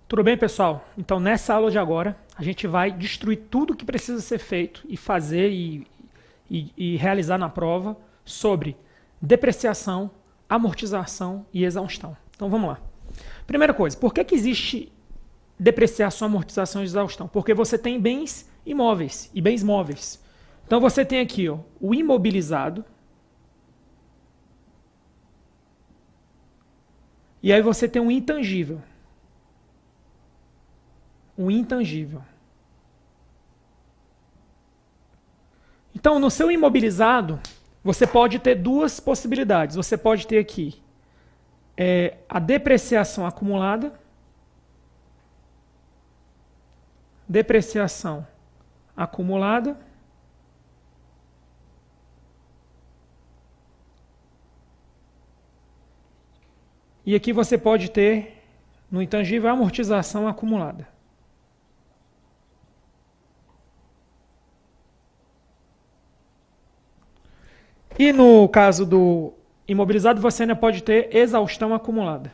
Tudo bem, pessoal? Então, nessa aula de agora, a gente vai destruir tudo que precisa ser feito e fazer e realizar na prova sobre depreciação, amortização e exaustão. Então, vamos lá. Primeira coisa, por que existe depreciação, amortização e exaustão? Porque você tem bens imóveis e bens móveis. Então, você tem aqui o imobilizado. E aí você tem um intangível. O intangível. Então, no seu imobilizado, você pode ter duas possibilidades. Você pode ter aqui a depreciação acumulada. Depreciação acumulada. E aqui você pode ter, no intangível, a amortização acumulada. E no caso do imobilizado, você ainda pode ter exaustão acumulada.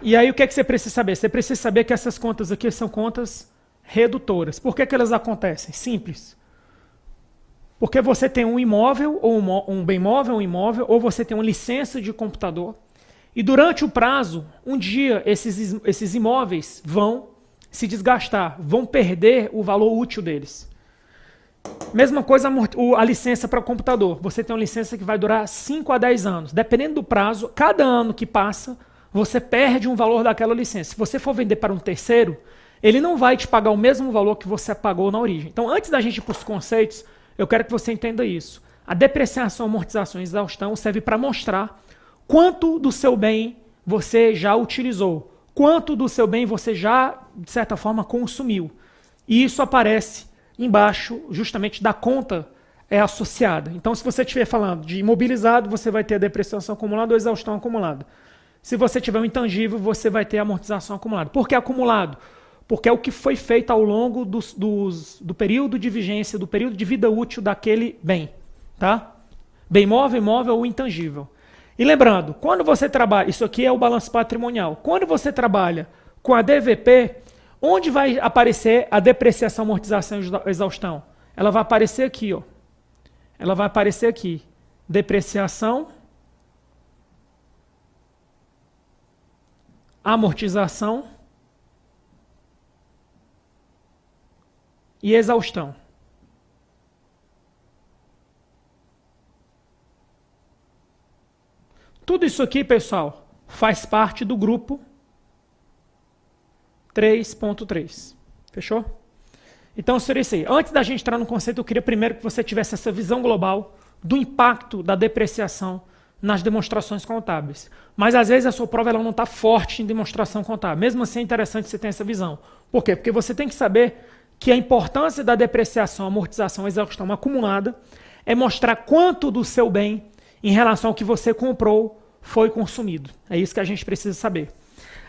E aí o que é que você precisa saber? Você precisa saber que essas contas aqui são contas redutoras. Por que elas acontecem? Simples. Porque você tem um imóvel, ou um bem móvel, um imóvel, ou você tem uma licença de computador. E durante o prazo, um dia esses imóveis vão se desgastar, vão perder o valor útil deles. Mesma coisa a licença para computador. Você tem uma licença que vai durar 5 a 10 anos. Dependendo do prazo, cada ano que passa, você perde um valor daquela licença. Se você for vender para um terceiro, ele não vai te pagar o mesmo valor que você pagou na origem. Então, antes da gente ir para os conceitos, eu quero que você entenda isso. A depreciação, amortização e exaustão serve para mostrar quanto do seu bem você já utilizou, quanto do seu bem você já, de certa forma, consumiu. E isso aparece embaixo, justamente, da conta associada. Então, se você estiver falando de imobilizado, você vai ter a depreciação acumulada ou exaustão acumulada. Se você tiver um intangível, você vai ter a amortização acumulada. Por que acumulado? Porque é o que foi feito ao longo do período de vigência, do período de vida útil daquele bem. Tá? Bem móvel, imóvel ou intangível. E lembrando, quando você trabalha, isso aqui é o balanço patrimonial, quando você trabalha com a DVP, onde vai aparecer a depreciação, amortização e exaustão? Ela vai aparecer aqui, ó. Ela vai aparecer aqui. Depreciação, amortização e exaustão. Tudo isso aqui, pessoal, faz parte do grupo 3.3. Fechou? Então, seria isso aí. Antes da gente entrar no conceito, eu queria primeiro que você tivesse essa visão global do impacto da depreciação nas demonstrações contábeis. Mas, às vezes, a sua prova ela não está forte em demonstração contábil. Mesmo assim, é interessante você ter essa visão. Por quê? Porque você tem que saber que a importância da depreciação, amortização e exaustão acumulada é mostrar quanto do seu bem em relação ao que você comprou, foi consumido. É isso que a gente precisa saber.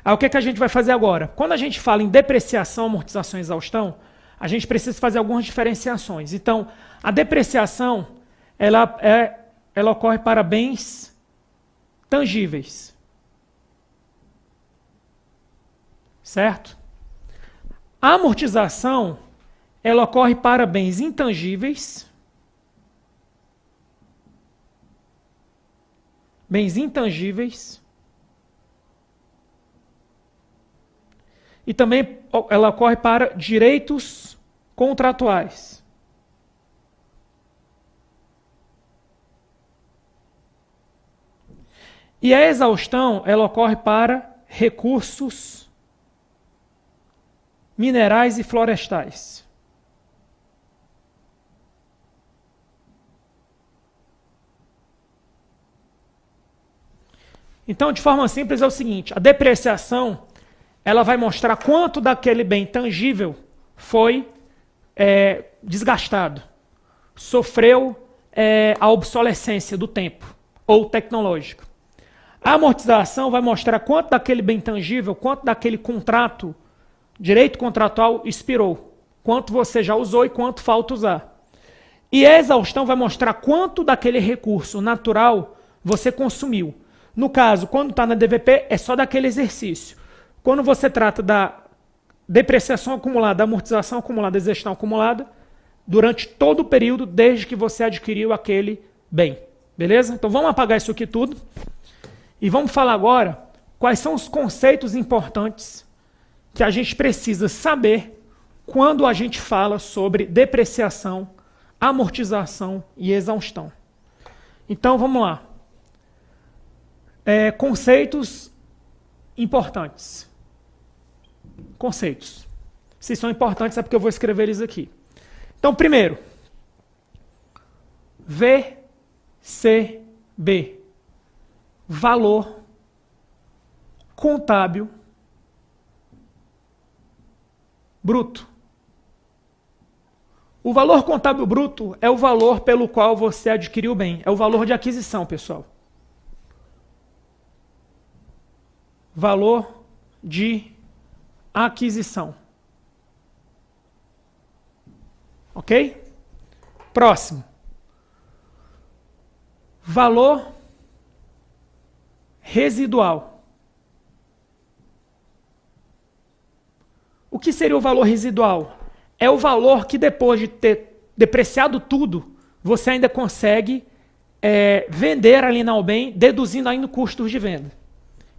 Aí o que a gente vai fazer agora? Quando a gente fala em depreciação, amortização e exaustão, a gente precisa fazer algumas diferenciações. Então, a depreciação, ela ocorre para bens tangíveis. Certo? A amortização, ela ocorre para bens intangíveis. Bens intangíveis. E também ela ocorre para direitos contratuais. E a exaustão, ela ocorre para recursos minerais e florestais. Então, de forma simples, é o seguinte, a depreciação, ela vai mostrar quanto daquele bem tangível foi desgastado, sofreu a obsolescência do tempo, ou tecnológico. A amortização vai mostrar quanto daquele bem tangível, quanto daquele contrato, direito contratual expirou, quanto você já usou e quanto falta usar. E a exaustão vai mostrar quanto daquele recurso natural você consumiu. No caso, quando está na DVP, é só daquele exercício. Quando você trata da depreciação acumulada, da amortização acumulada, da exaustão acumulada, durante todo o período, desde que você adquiriu aquele bem. Beleza? Então vamos apagar isso aqui tudo. E vamos falar agora quais são os conceitos importantes que a gente precisa saber quando a gente fala sobre depreciação, amortização e exaustão. Então vamos lá. Conceitos importantes. Conceitos. Se são importantes é porque eu vou escrever eles aqui. Então, primeiro, VCB, valor contábil bruto. O valor contábil bruto é o valor pelo qual você adquiriu o bem. É o valor de aquisição, pessoal. Valor de aquisição. Ok? Próximo. Valor residual. O que seria o valor residual? É o valor que depois de ter depreciado tudo, você ainda consegue vender ali no bem, deduzindo ainda custos de venda.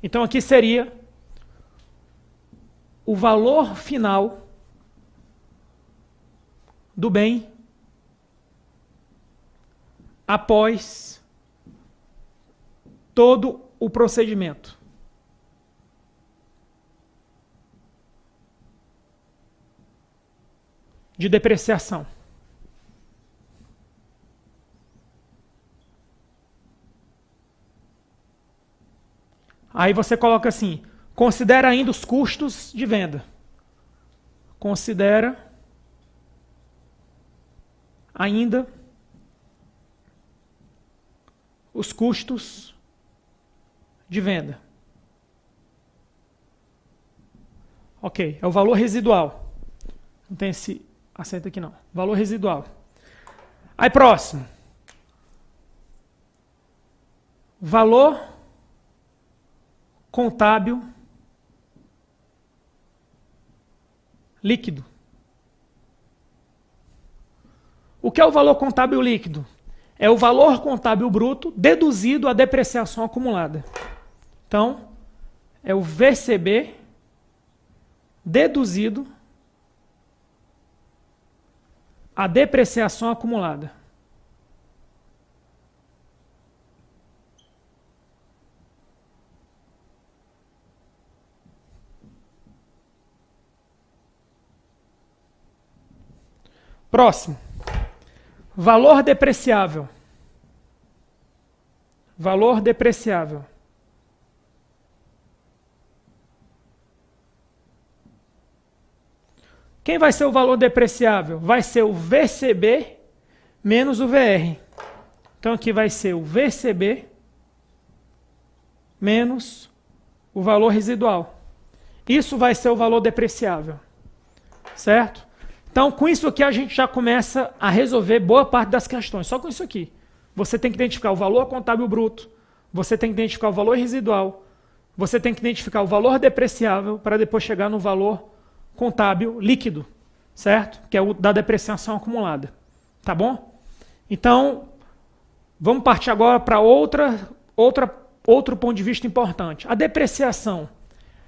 Então aqui seria o valor final do bem após todo o procedimento. De depreciação. Aí você coloca assim, considera ainda os custos de venda. Considera ainda os custos de venda. Ok, é o valor residual. Não tem esse acento aqui não. Valor residual. Aí próximo. Valor contábil líquido. O que é o valor contábil líquido? É o valor contábil bruto deduzido a depreciação acumulada. Então, é o VCB deduzido a depreciação acumulada. Próximo. Valor depreciável. Valor depreciável. Quem vai ser o valor depreciável? Vai ser o VCB menos o VR. Então aqui vai ser o VCB menos o valor residual. Isso vai ser o valor depreciável. Certo? Então, com isso aqui, a gente já começa a resolver boa parte das questões. Só com isso aqui. Você tem que identificar o valor contábil bruto, você tem que identificar o valor residual, você tem que identificar o valor depreciável para depois chegar no valor contábil líquido, certo? Que é o da depreciação acumulada. Tá bom? Então, vamos partir agora para outro ponto de vista importante. A depreciação.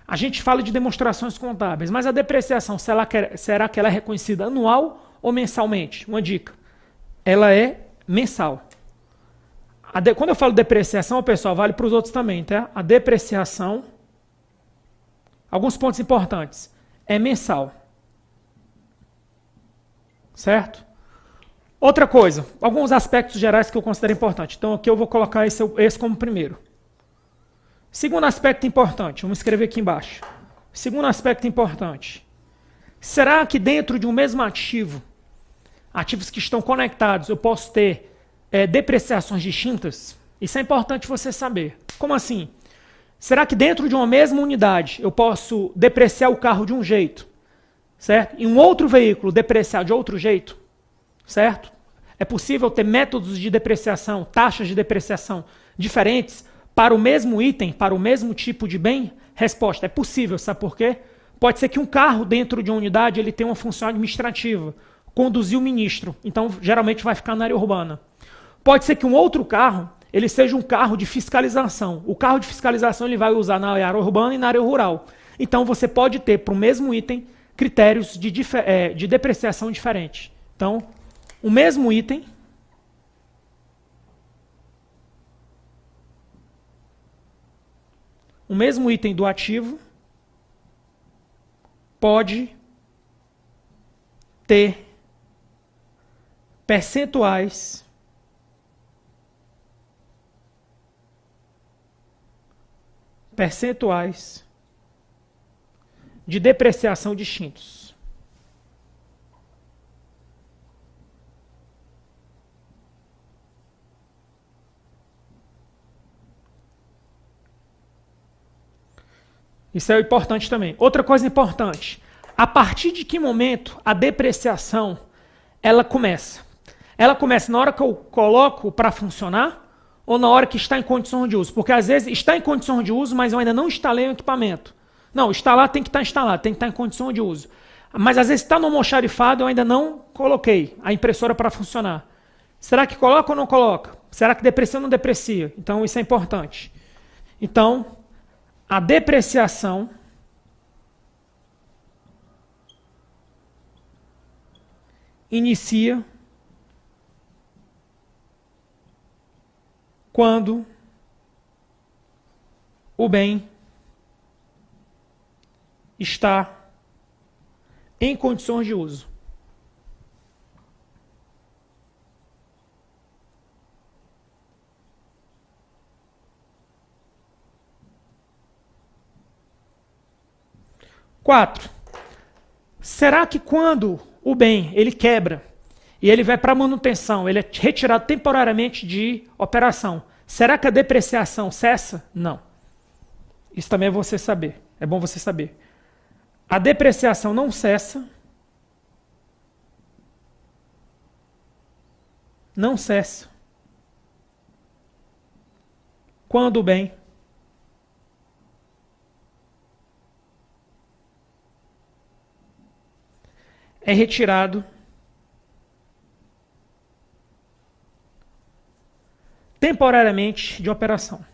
A gente fala de demonstrações contábeis, mas a depreciação, será que ela é reconhecida anual ou mensalmente? Uma dica. Ela é mensal. Quando eu falo depreciação, pessoal, vale para os outros também, tá? A depreciação, alguns pontos importantes, é mensal. Certo? Outra coisa, alguns aspectos gerais que eu considero importantes. Então aqui eu vou colocar esse como primeiro. Segundo aspecto importante, vamos escrever aqui embaixo. Segundo aspecto importante. Será que dentro de um mesmo ativo, ativos que estão conectados, eu posso ter depreciações distintas? Isso é importante você saber. Como assim? Será que dentro de uma mesma unidade eu posso depreciar o carro de um jeito, certo? E um outro veículo depreciar de outro jeito, certo? É possível ter métodos de depreciação, taxas de depreciação diferentes para o mesmo item, para o mesmo tipo de bem? Resposta, é possível, sabe por quê? Pode ser que um carro dentro de uma unidade ele tenha uma função administrativa, conduzir o ministro, então geralmente vai ficar na área urbana. Pode ser que um outro carro ele seja um carro de fiscalização. O carro de fiscalização ele vai usar na área urbana e na área rural. Então você pode ter para o mesmo item critérios de depreciação diferentes. Então, o mesmo item do ativo pode ter percentuais de depreciação distintos. Isso é importante também. Outra coisa importante, a partir de que momento a depreciação ela começa? Ela começa na hora que eu coloco para funcionar ou na hora que está em condição de uso? Porque às vezes está em condição de uso, mas eu ainda não instalei o equipamento. Não, instalar tem que estar instalado, tem que estar em condição de uso. Mas às vezes está no almoxarifado, eu ainda não coloquei a impressora para funcionar. Será que coloca ou não coloca? Será que deprecia ou não deprecia? Então isso é importante. Então, a depreciação inicia quando o bem está em condições de uso. Quatro. Será que quando o bem ele quebra e ele vai para manutenção, ele é retirado temporariamente de operação, será que a depreciação cessa? Não. Isso também é você saber. É bom você saber. A depreciação não cessa. Não cessa. Quando o bem é retirado temporariamente de operação.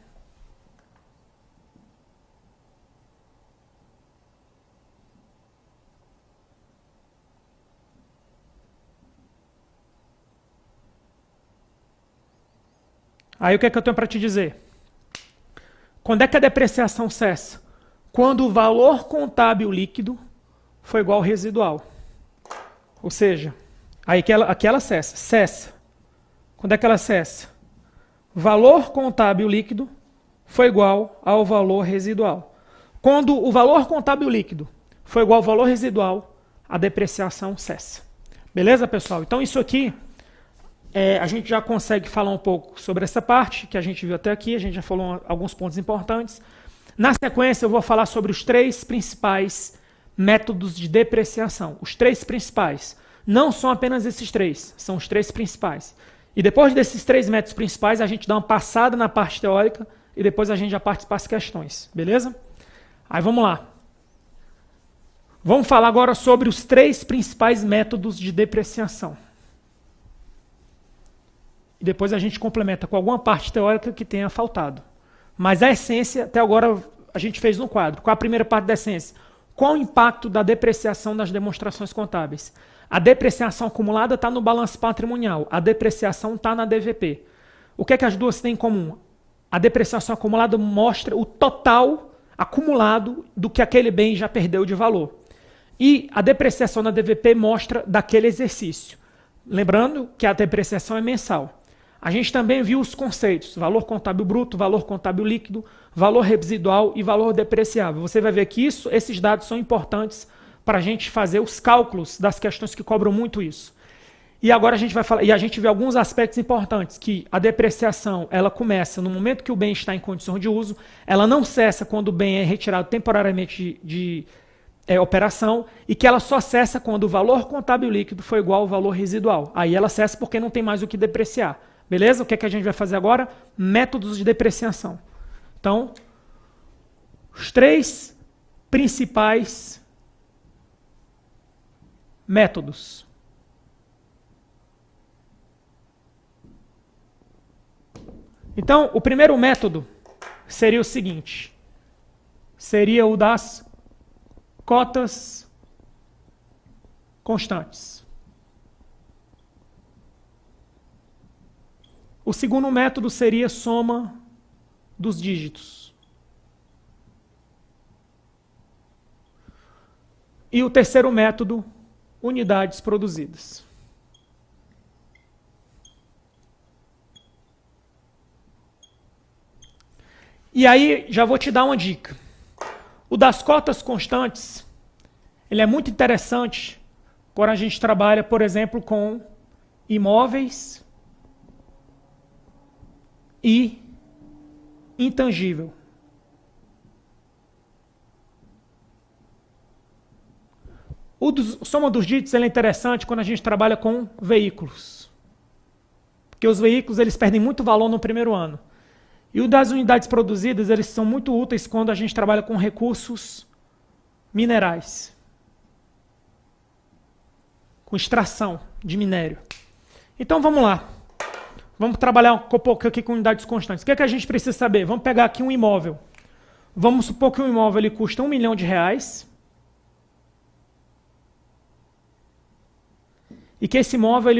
Aí o que é que eu tenho para te dizer? Quando é que a depreciação cessa? Quando o valor contábil líquido for igual ao residual. Ou seja, aí aqui ela cessa. Cessa. Quando é que ela cessa? Valor contábil líquido foi igual ao valor residual. Quando o valor contábil líquido foi igual ao valor residual, a depreciação cessa. Beleza, pessoal? Então isso aqui, a gente já consegue falar um pouco sobre essa parte que a gente viu até aqui, a gente já falou alguns pontos importantes. Na sequência eu vou falar sobre os 3 principais métodos de depreciação. Os 3 principais. Não são apenas esses 3, são os 3 principais. E depois desses 3 métodos principais, a gente dá uma passada na parte teórica e depois a gente já parte para as questões, beleza? Aí vamos lá. Vamos falar agora sobre os 3 principais métodos de depreciação. E depois a gente complementa com alguma parte teórica que tenha faltado. Mas a essência, até agora, a gente fez no quadro. Qual a primeira parte da essência? Qual o impacto da depreciação nas demonstrações contábeis? A depreciação acumulada está no balanço patrimonial, a depreciação está na DVP. O que é que as duas têm em comum? A depreciação acumulada mostra o total acumulado do que aquele bem já perdeu de valor. E a depreciação na DVP mostra daquele exercício. Lembrando que a depreciação é mensal. A gente também viu os conceitos, valor contábil bruto, valor contábil líquido, valor residual e valor depreciável. Você vai ver que esses dados são importantes para a gente fazer os cálculos das questões que cobram muito isso. E agora a gente vai falar, e a gente vê alguns aspectos importantes, que a depreciação ela começa no momento que o bem está em condição de uso, ela não cessa quando o bem é retirado temporariamente operação e que ela só cessa quando o valor contábil líquido for igual ao valor residual. Aí ela cessa porque não tem mais o que depreciar. Beleza? O que é que a gente vai fazer agora? Métodos de depreciação. Então, os 3 principais métodos. Então, o primeiro método seria o seguinte. Seria o das cotas constantes. O segundo método seria soma dos dígitos. E o terceiro método, unidades produzidas. E aí, já vou te dar uma dica. O das cotas constantes, ele é muito interessante quando a gente trabalha, por exemplo, com imóveis e intangível. O soma dos dígitos ele é interessante quando a gente trabalha com veículos. Porque os veículos eles perdem muito valor no primeiro ano. E o das unidades produzidas, eles são muito úteis quando a gente trabalha com recursos minerais. Com extração de minério. Então vamos lá. Vamos trabalhar um pouco aqui com unidades constantes. O que é que a gente precisa saber? Vamos pegar aqui um imóvel. Vamos supor que um imóvel ele custa R$1 milhão. E que esse imóvel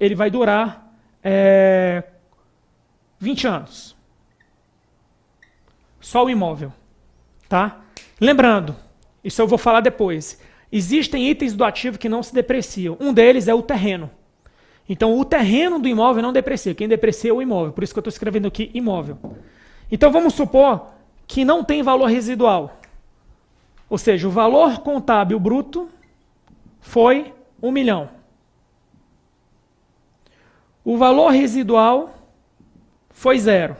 ele vai durar 20 anos. Só o imóvel. Tá? Lembrando, isso eu vou falar depois. Existem itens do ativo que não se depreciam. Um deles é o terreno. Então, o terreno do imóvel não deprecia. Quem deprecia é o imóvel. Por isso que eu estou escrevendo aqui imóvel. Então, vamos supor que não tem valor residual. Ou seja, o valor contábil bruto foi 1 milhão. O valor residual foi 0.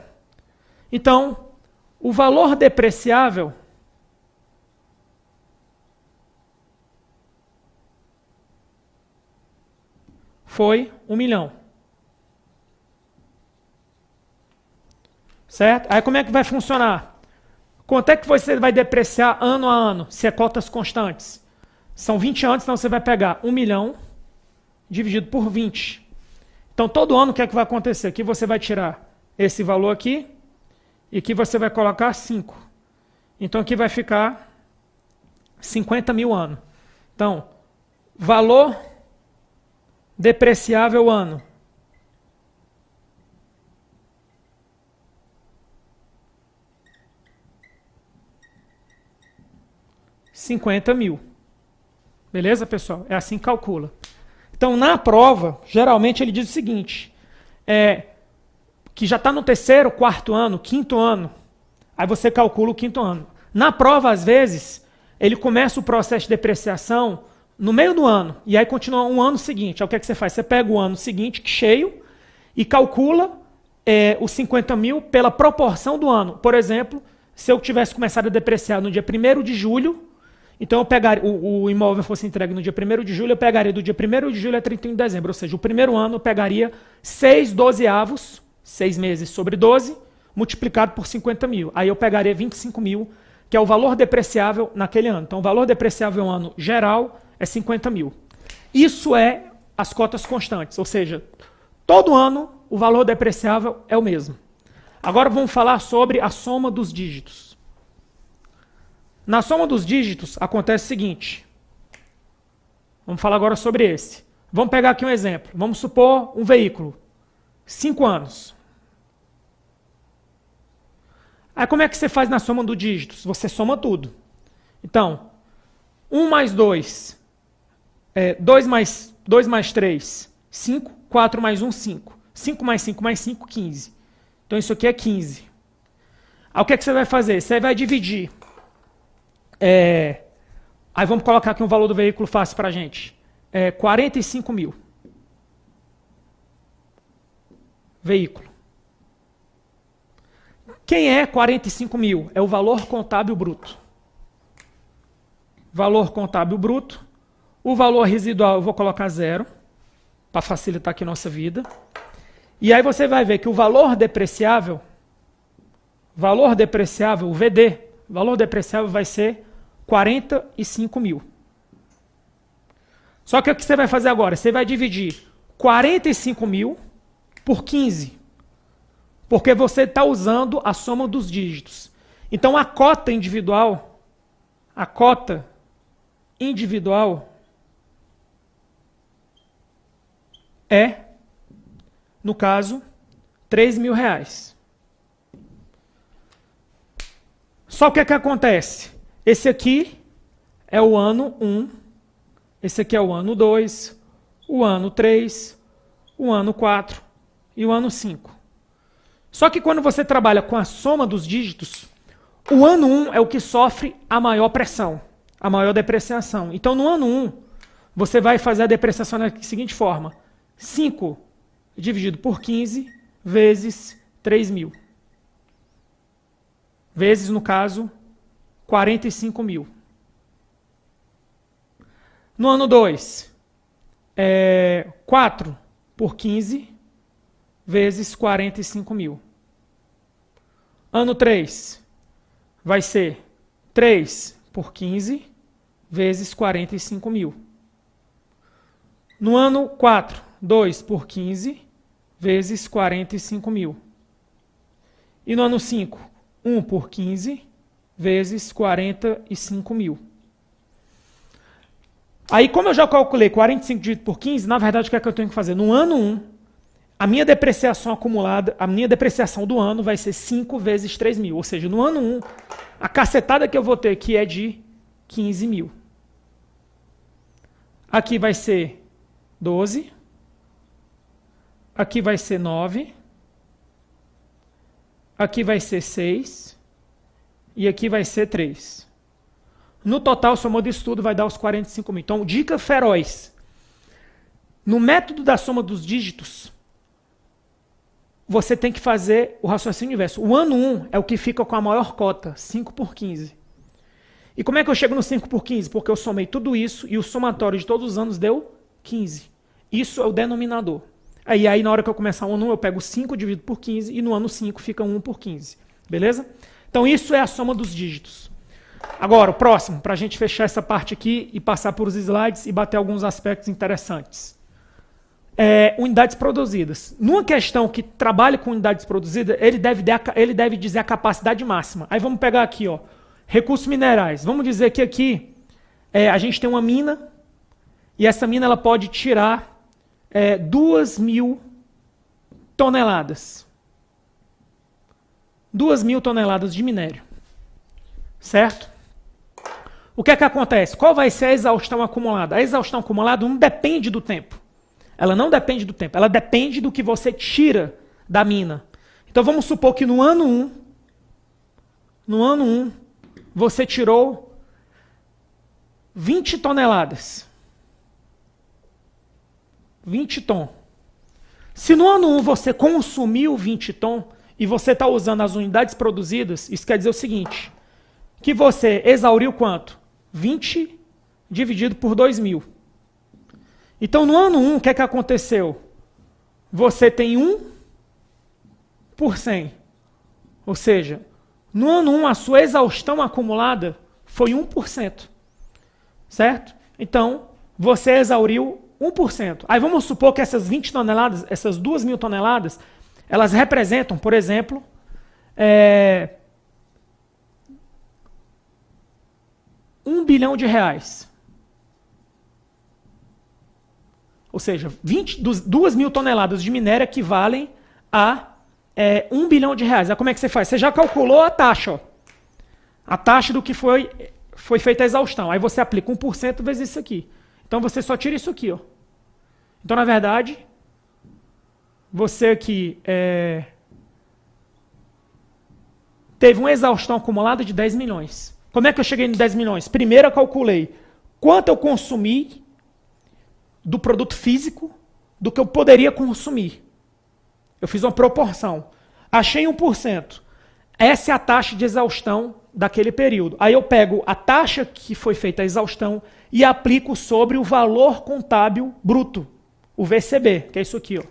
Então, o valor depreciável foi 1 milhão. Certo? Aí como é que vai funcionar? Quanto é que você vai depreciar ano a ano, se é cotas constantes? São 20 anos, então você vai pegar 1 milhão dividido por 20. Então todo ano o que é que vai acontecer? Aqui você vai tirar esse valor aqui e aqui você vai colocar 5. Então aqui vai ficar 50 mil ano. Então, valor depreciável ano. R$50 mil. Beleza, pessoal? É assim que calcula. Então, na prova, geralmente ele diz o seguinte, que já está no terceiro, quarto ano, quinto ano, aí você calcula o quinto ano. Na prova, às vezes, ele começa o processo de depreciação no meio do ano, e aí continua um ano seguinte. Aí o que é que você faz? Você pega o ano seguinte, cheio, e calcula os 50 mil pela proporção do ano. Por exemplo, se eu tivesse começado a depreciar no dia 1º de julho, então eu pegaria, o imóvel fosse entregue no dia 1º de julho, eu pegaria do dia 1º de julho a 31 de dezembro. Ou seja, o primeiro ano eu pegaria 6/12, 6 meses sobre 12, multiplicado por 50 mil. Aí eu pegaria 25 mil, que é o valor depreciável naquele ano. Então o valor depreciável ano geral é 50 mil. Isso é as cotas constantes, ou seja, todo ano o valor depreciável é o mesmo. Agora vamos falar sobre a soma dos dígitos. Na soma dos dígitos acontece o seguinte. Vamos falar agora sobre esse. Vamos pegar aqui um exemplo. Vamos supor um veículo. 5 anos. Aí como é que você faz na soma dos dígitos? Você soma tudo. Então, 1 mais 2, 2 mais 3, 5, 4 mais 1, 5. 5 mais 5 mais 5, 15. Então isso aqui é 15. Aí o que é que você vai fazer? Você vai dividir. Aí vamos colocar aqui um valor do veículo fácil para a gente. 45 mil. Veículo. Quem é 45 mil? É o valor contábil bruto. valor contábil bruto. O valor residual eu vou colocar 0, para facilitar aqui a nossa vida. E aí você vai ver que o valor depreciável, o VD, valor depreciável vai ser 45 mil. Só que o que você vai fazer agora? Você vai dividir 45 mil por 15. Porque você está usando a soma dos dígitos. Então a cota individual é, no caso, R$3.000. Só que o que acontece? Esse aqui é o ano 1, esse aqui é o ano 2, o ano 3, o ano 4 e o ano 5. Só que quando você trabalha com a soma dos dígitos, o ano 1 é o que sofre a maior pressão, a maior depreciação. Então no ano 1, você vai fazer a depreciação da seguinte forma: 5 dividido por 15 vezes 3.000. Vezes, no caso, 45 mil. No ano 2, 4 por 15 vezes 45 mil. Ano 3 vai ser 3 por 15 vezes 45 mil. No ano 4, 2 por 15 vezes 45 mil. E no ano 5, 1 por 15 vezes 45 mil. Aí, como eu já calculei 45 dividido por 15, na verdade, o que é que eu tenho que fazer? No ano 1, a minha depreciação acumulada, a minha depreciação do ano vai ser 5 vezes 3.000. Ou seja, no ano 1, a cacetada que eu vou ter aqui é de 15 mil. Aqui vai ser 12. Aqui vai ser 9. Aqui vai ser 6. E aqui vai ser 3. No total, somando isso tudo, vai dar os 45 mil. Então, dica feroz. No método da soma dos dígitos, você tem que fazer o raciocínio inverso. O ano 1 é o que fica com a maior cota, 5 por 15. E como é que eu chego no 5 por 15? Porque eu somei tudo isso e o somatório de todos os anos deu 15. Isso é o denominador. Aí na hora que eu começar o ano 1, eu pego 5 dividido por 15 e no ano 5 fica 1 por 15. Beleza? Então isso é a soma dos dígitos. Agora, o próximo, para a gente fechar essa parte aqui e passar por os slides e bater alguns aspectos interessantes. Unidades produzidas. Numa questão que trabalha com unidades produzidas, ele deve dizer a capacidade máxima. Aí vamos pegar aqui, ó, recursos minerais. Vamos dizer que aqui a gente tem uma mina e essa mina ela pode tirar 2.000 toneladas. 2.000 toneladas de minério. Certo? O que é que acontece? Qual vai ser a exaustão acumulada? A exaustão acumulada não depende do tempo. Ela não depende do tempo. Ela depende do que você tira da mina. Então vamos supor que no ano 1, você tirou 20 toneladas. 20 tom. Se no ano 1 você consumiu 20 tom e você está usando as unidades produzidas, isso quer dizer o seguinte, que você exauriu quanto? 20 dividido por 2.000. Então, no ano 1, o que é que aconteceu? Você tem 1 por 100. Ou seja, no ano 1, a sua exaustão acumulada foi 1%. Certo? Então, você exauriu 1%. Aí vamos supor que essas 20 toneladas, essas 2.000 toneladas, elas representam, por exemplo, 1 bilhão de reais. Ou seja, 2.000 toneladas de minério equivalem a 1 bilhão de reais. Aí como é que você faz? Você já calculou a taxa. Ó. A taxa do que foi feita a exaustão. Aí você aplica 1% vezes isso aqui. Então você só tira isso aqui. Ó. Então, na verdade, você aqui teve uma exaustão acumulada de 10 milhões. Como é que eu cheguei em 10 milhões? Primeiro eu calculei quanto eu consumi do produto físico do que eu poderia consumir. Eu fiz uma proporção. Achei 1%. Essa é a taxa de exaustão daquele período. Aí eu pego a taxa que foi feita a exaustão e aplico sobre o valor contábil bruto, o VCB, que é isso aqui, ó.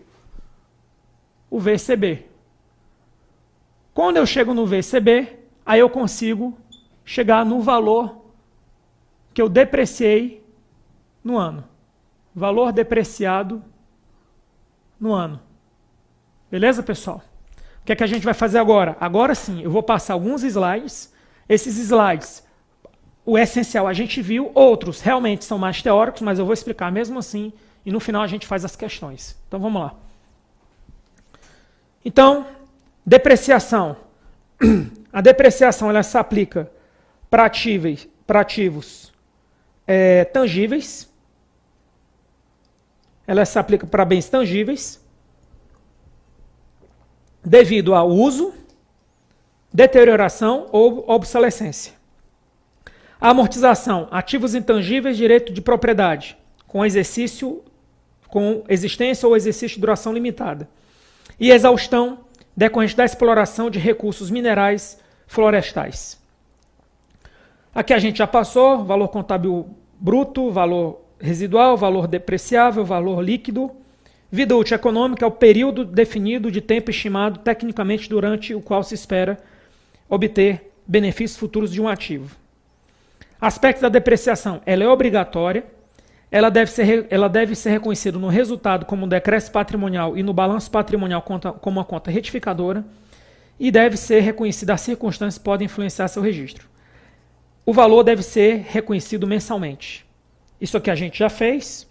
O VCB. Quando eu chego no VCB, aí eu consigo chegar no valor que eu depreciei no ano. Valor depreciado no ano. Beleza, pessoal? O que é que a gente vai fazer agora? Agora sim, eu vou passar alguns slides. Esses slides, o essencial a gente viu, outros realmente são mais teóricos, mas eu vou explicar mesmo assim, e no final a gente faz as questões. Então vamos lá. Então, depreciação. A depreciação ela se aplica para ativos tangíveis. Ela se aplica para bens tangíveis, devido ao uso, deterioração ou obsolescência. A amortização, ativos intangíveis, direito de propriedade, com existência ou exercício de duração limitada. E exaustão, decorrente da exploração de recursos minerais florestais. Aqui a gente já passou, valor contábil bruto, valor residual, valor depreciável, valor líquido. Vida útil econômica é o período definido de tempo estimado tecnicamente durante o qual se espera obter benefícios futuros de um ativo. Aspectos da depreciação. Ela é obrigatória, ela deve ser reconhecida no resultado como um decréscimo patrimonial e no balanço patrimonial como uma conta retificadora, e deve ser reconhecida as circunstâncias que podem influenciar seu registro. O valor deve ser reconhecido mensalmente. Isso aqui a gente já fez.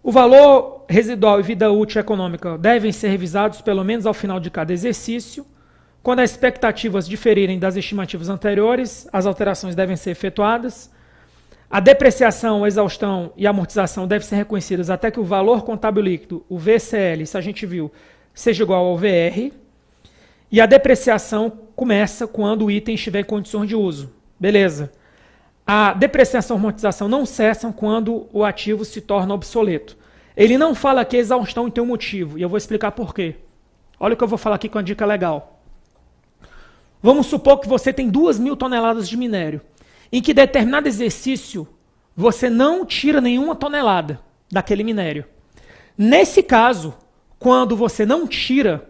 O valor residual e vida útil econômica devem ser revisados pelo menos ao final de cada exercício. Quando as expectativas diferirem das estimativas anteriores, as alterações devem ser efetuadas. A depreciação, exaustão e amortização devem ser reconhecidas até que o valor contábil líquido, o VCL, isso a gente viu, seja igual ao VR. E a depreciação começa quando o item estiver em condições de uso. Beleza. A depreciação e amortização não cessam quando o ativo se torna obsoleto. Ele não fala que exaustão tem um motivo, e eu vou explicar por quê. Olha o que eu vou falar aqui com uma dica legal. Vamos supor que você tem 2.000 toneladas de minério, em que determinado exercício você não tira nenhuma tonelada daquele minério. Nesse caso, quando você não tira,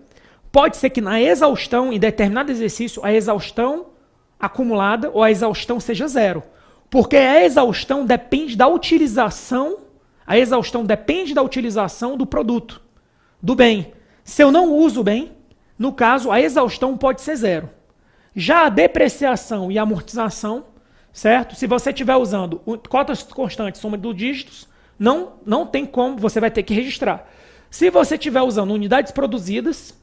pode ser que na exaustão, em determinado exercício, a exaustão acumulada ou a exaustão seja zero. Porque a exaustão depende da utilização, do produto, do bem. Se eu não uso o bem, no caso, a exaustão pode ser zero. Já a depreciação e a amortização, certo? Se você estiver usando cotas constantes, soma de dígitos, não tem como, você vai ter que registrar. Se você estiver usando unidades produzidas,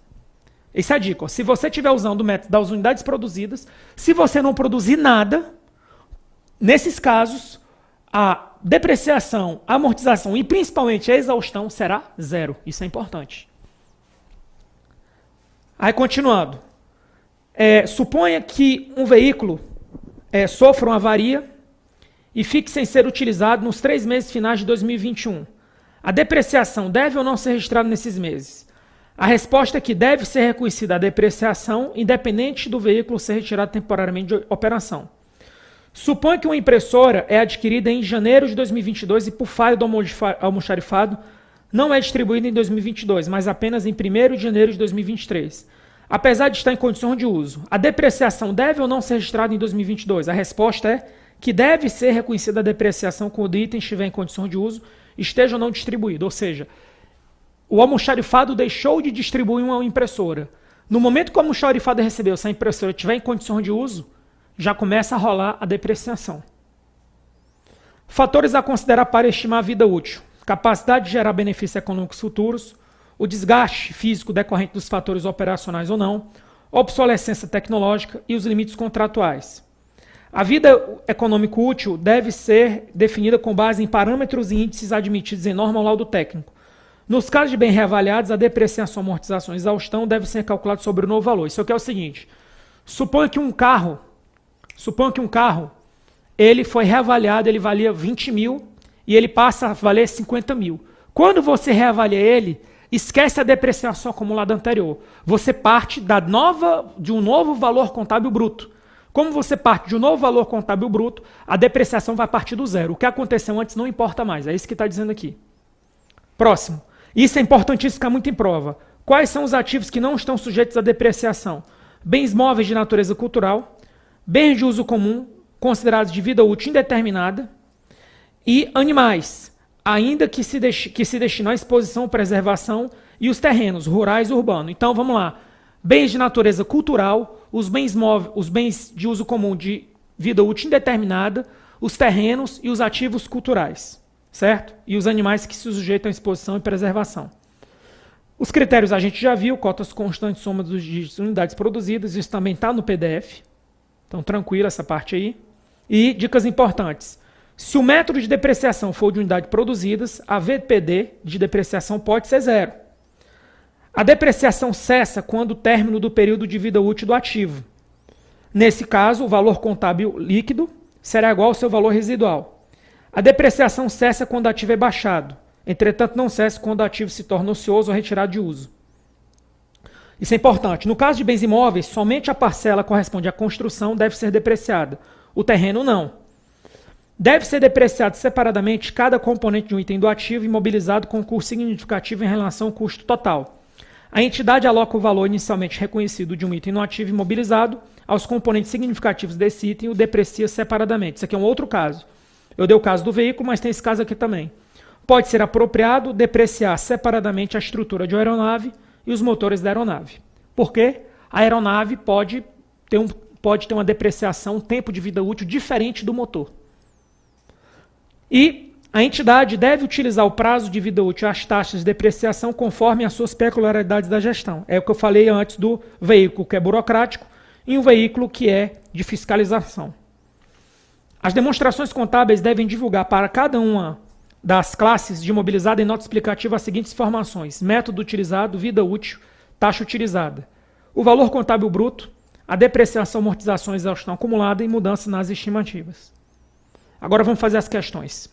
essa é a dica, ó, se você estiver usando o método das unidades produzidas, se você não produzir nada, nesses casos, a depreciação, a amortização e principalmente a exaustão será zero. Isso é importante. Aí, continuando. Suponha que um veículo sofra uma avaria e fique sem ser utilizado nos 3 meses finais de 2021. A depreciação deve ou não ser registrada nesses meses? A resposta é que deve ser reconhecida a depreciação, independente do veículo ser retirado temporariamente de operação. Suponha que uma impressora é adquirida em janeiro de 2022 e por falha do almoxarifado não é distribuída em 2022, mas apenas em 1º de janeiro de 2023. Apesar de estar em condições de uso, a depreciação deve ou não ser registrada em 2022? A resposta é que deve ser reconhecida a depreciação quando o item estiver em condições de uso, esteja ou não distribuído. Ou seja, o almoxarifado deixou de distribuir uma impressora. No momento que o almoxarifado recebeu, se a impressora estiver em condições de uso, já começa a rolar a depreciação. Fatores a considerar para estimar a vida útil. Capacidade de gerar benefícios econômicos futuros, o desgaste físico decorrente dos fatores operacionais ou não, obsolescência tecnológica e os limites contratuais. A vida econômico útil deve ser definida com base em parâmetros e índices admitidos em norma ou laudo técnico. Nos casos de bem reavaliados, a depreciação, amortização e exaustão deve ser calculado sobre o novo valor. Isso aqui é o seguinte, suponha que um carro, ele foi reavaliado, ele valia 20 mil e ele passa a valer 50 mil. Quando você reavalia ele, Esquece a depreciação acumulada anterior. Você parte de um novo valor contábil bruto. Como você parte de um novo valor contábil bruto, a depreciação vai partir do zero. O que aconteceu antes não importa mais. É isso que está dizendo aqui. Próximo. Isso é importantíssimo ficar muito em prova. Quais são os ativos que não estão sujeitos à depreciação? Bens móveis de natureza cultural, bens de uso comum, considerados de vida útil indeterminada, e animais, ainda que se destinam à exposição ou preservação, e os terrenos rurais e urbanos. Então, vamos lá. Bens de natureza cultural, os bens móveis, os bens de uso comum de vida útil indeterminada, os terrenos e os ativos culturais, certo? E os animais que se sujeitam à exposição e preservação. Os critérios a gente já viu, cotas constantes, soma dos dígitos, unidades produzidas, isso também está no PDF. Então, tranquilo essa parte aí. E dicas importantes. Se o método de depreciação for de unidades produzidas, a VPD de depreciação pode ser zero. A depreciação cessa quando o término do período de vida útil do ativo. Nesse caso, o valor contábil líquido será igual ao seu valor residual. A depreciação cessa quando o ativo é baixado. Entretanto, não cessa quando o ativo se torna ocioso ou retirado de uso. Isso é importante. No caso de bens imóveis, somente a parcela corresponde à construção deve ser depreciada. O terreno não. Deve ser depreciado separadamente cada componente de um item do ativo imobilizado com custo significativo em relação ao custo total. A entidade aloca o valor inicialmente reconhecido de um item no ativo imobilizado aos componentes significativos desse item e o deprecia separadamente. Isso aqui é um outro caso. Eu dei o caso do veículo, mas tem esse caso aqui também. Pode ser apropriado depreciar separadamente a estrutura de uma aeronave e os motores da aeronave. Por quê? A aeronave pode ter uma depreciação, um tempo de vida útil diferente do motor. E a entidade deve utilizar o prazo de vida útil e as taxas de depreciação conforme as suas peculiaridades da gestão. É o que eu falei antes do veículo que é burocrático e um veículo que é de fiscalização. As demonstrações contábeis devem divulgar para cada uma das classes de imobilizado em nota explicativa as seguintes informações: método utilizado, vida útil, taxa utilizada, o valor contábil bruto, a depreciação, amortização e exaustão acumulada e mudança nas estimativas. Agora vamos fazer as questões.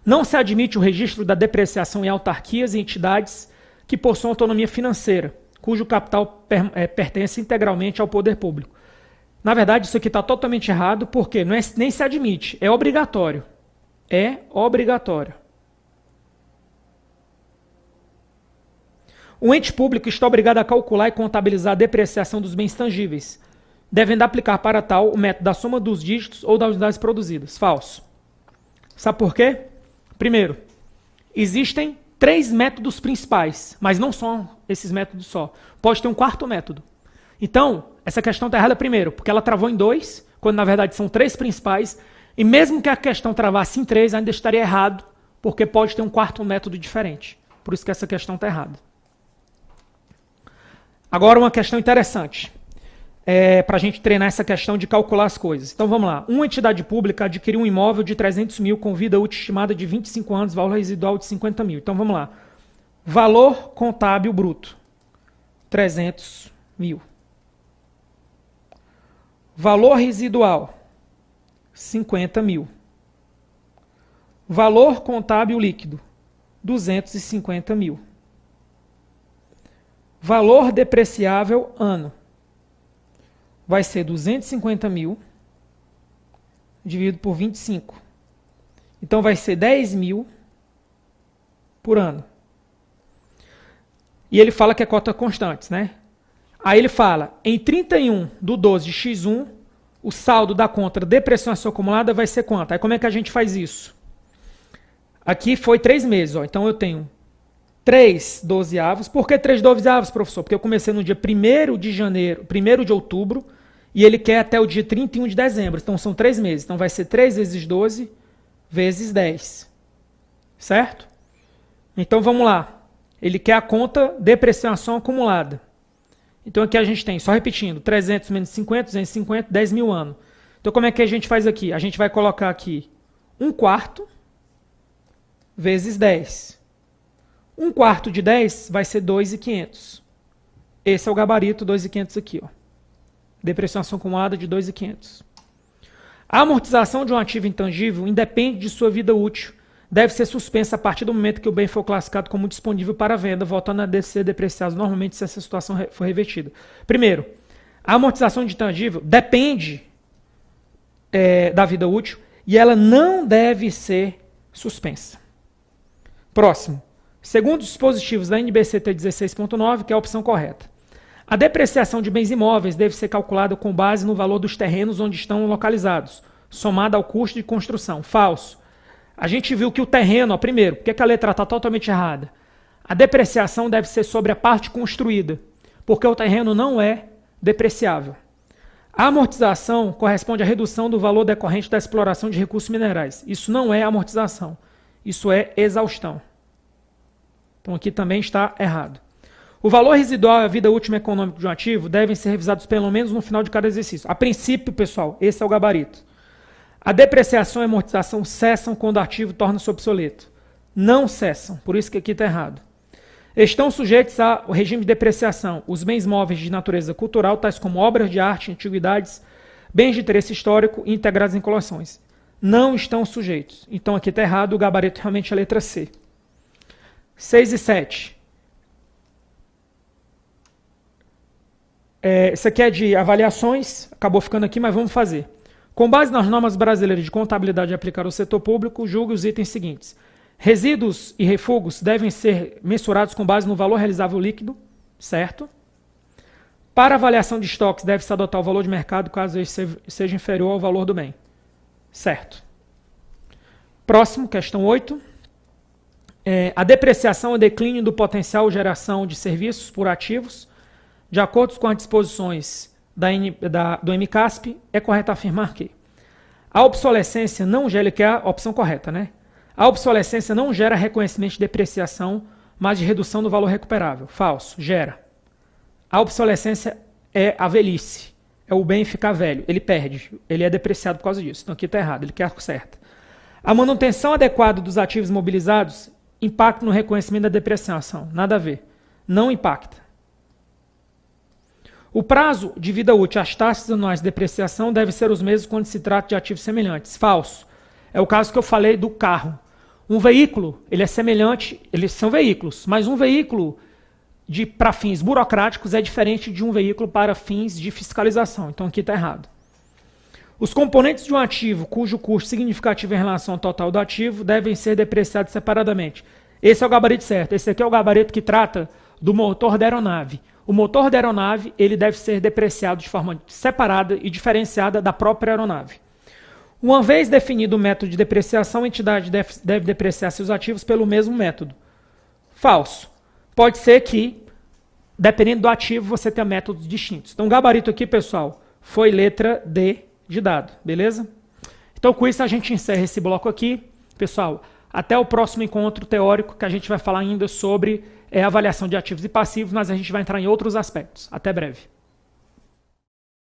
Não se admite o registro da depreciação em autarquias e entidades que possuam autonomia financeira, cujo capital pertence integralmente ao poder público. Na verdade, isso aqui está totalmente errado, porque não é, nem se admite, é obrigatório. É obrigatório. O ente público está obrigado a calcular e contabilizar a depreciação dos bens tangíveis, devendo aplicar para tal o método da soma dos dígitos ou das unidades produzidas. Falso. Sabe por quê? Primeiro, existem 3 métodos principais, mas não são esses métodos só. Pode ter um 4º método. Então, essa questão está errada primeiro, porque ela travou em 2, quando na verdade são 3 principais, e mesmo que a questão travasse em 3, ainda estaria errado, porque pode ter um 4º método diferente. Por isso que essa questão está errada. Agora uma questão interessante, para a gente treinar essa questão de calcular as coisas. Então vamos lá. Uma entidade pública adquiriu um imóvel de 300 mil com vida útil estimada de 25 anos, valor residual de 50 mil. Então vamos lá. Valor contábil bruto, 300 mil. Valor residual, 50 mil. Valor contábil líquido, 250 mil. Valor depreciável ano vai ser 250 mil dividido por 25. Então vai ser 10 mil por ano. E ele fala que é cota constantes, né? Aí ele fala, em 31/12 de X1, o saldo da conta depreciação acumulada vai ser quanto? Aí como é que a gente faz isso? Aqui foi 3 meses, ó. Então eu tenho 3 dozeavos. Por que 3 dozeavos, professor? Porque eu comecei no dia 1º de janeiro, 1º de outubro, e ele quer até o dia 31 de dezembro. Então são 3 meses. Então vai ser 3 vezes 12 vezes 10. Certo? Então vamos lá. Ele quer a conta depreciação acumulada. Então aqui a gente tem, só repetindo, 300 menos 50, 250, 10 mil anos. Então como é que a gente faz aqui? A gente vai colocar aqui 1/4 vezes 10. 1/4 de 10 vai ser 2.500. Esse é o gabarito, 2.500 aqui, ó. Depreciação acumulada de 2.500. A amortização de um ativo intangível independe de sua vida útil, deve ser suspensa a partir do momento que o bem for classificado como disponível para venda, voltando a ser depreciado normalmente se essa situação for revertida. Primeiro, a amortização de intangível depende da vida útil e ela não deve ser suspensa. Próximo. Segundo os dispositivos da NBCT 16.9, que é a opção correta. A depreciação de bens imóveis deve ser calculada com base no valor dos terrenos onde estão localizados, somada ao custo de construção. Falso. A gente viu que o terreno, primeiro, por que a letra está totalmente errada? A depreciação deve ser sobre a parte construída, porque o terreno não é depreciável. A amortização corresponde à redução do valor decorrente da exploração de recursos minerais. Isso não é amortização, isso é exaustão. Então aqui também está errado. O valor residual e a vida útil econômica de um ativo devem ser revisados pelo menos no final de cada exercício. A princípio, pessoal, esse é o gabarito. A depreciação e a amortização cessam quando o ativo torna-se obsoleto. Não cessam, por isso que aqui está errado. Estão sujeitos ao regime de depreciação os bens móveis de natureza cultural, tais como obras de arte, antiguidades, bens de interesse histórico e integrados em coleções. Não estão sujeitos. Então aqui está errado, o gabarito realmente é a letra C. 6 e 7. Isso aqui é de avaliações, acabou ficando aqui, mas vamos fazer. Com base nas normas brasileiras de contabilidade aplicadas ao setor público, julgue os itens seguintes. Resíduos e refugos devem ser mensurados com base no valor realizável líquido, certo? Para avaliação de estoques, deve-se adotar o valor de mercado caso este seja inferior ao valor do bem, certo? Próximo, questão 8. A depreciação é declínio do potencial de geração de serviços por ativos. De acordo com as disposições do MCASP, é correto afirmar que a obsolescência não gera, que é a opção correta, né? A obsolescência não gera reconhecimento de depreciação, mas de redução do valor recuperável. Falso, gera. A obsolescência é a velhice, é o bem ficar velho, ele perde, ele é depreciado por causa disso. Então aqui está errado, ele quer a certa. A manutenção adequada dos ativos mobilizados impacta no reconhecimento da depreciação. Nada a ver, não impacta. O prazo de vida útil, as taxas anuais de depreciação devem ser os mesmos quando se trata de ativos semelhantes. Falso. É o caso que eu falei do carro. Um veículo, ele é semelhante, eles são veículos, mas um veículo para fins burocráticos é diferente de um veículo para fins de fiscalização. Então aqui está errado. Os componentes de um ativo cujo custo significativo em relação ao total do ativo devem ser depreciados separadamente. Esse é o gabarito certo. Esse aqui é o gabarito que trata do motor da aeronave. O motor da aeronave ele deve ser depreciado de forma separada e diferenciada da própria aeronave. Uma vez definido o método de depreciação, a entidade deve depreciar seus ativos pelo mesmo método. Falso. Pode ser que, dependendo do ativo, você tenha métodos distintos. Então, o gabarito aqui, pessoal, foi letra D de dado, beleza? Então, com isso, a gente encerra esse bloco aqui. Pessoal, até o próximo encontro teórico, que a gente vai falar ainda sobre avaliação de ativos e passivos, mas a gente vai entrar em outros aspectos. Até breve.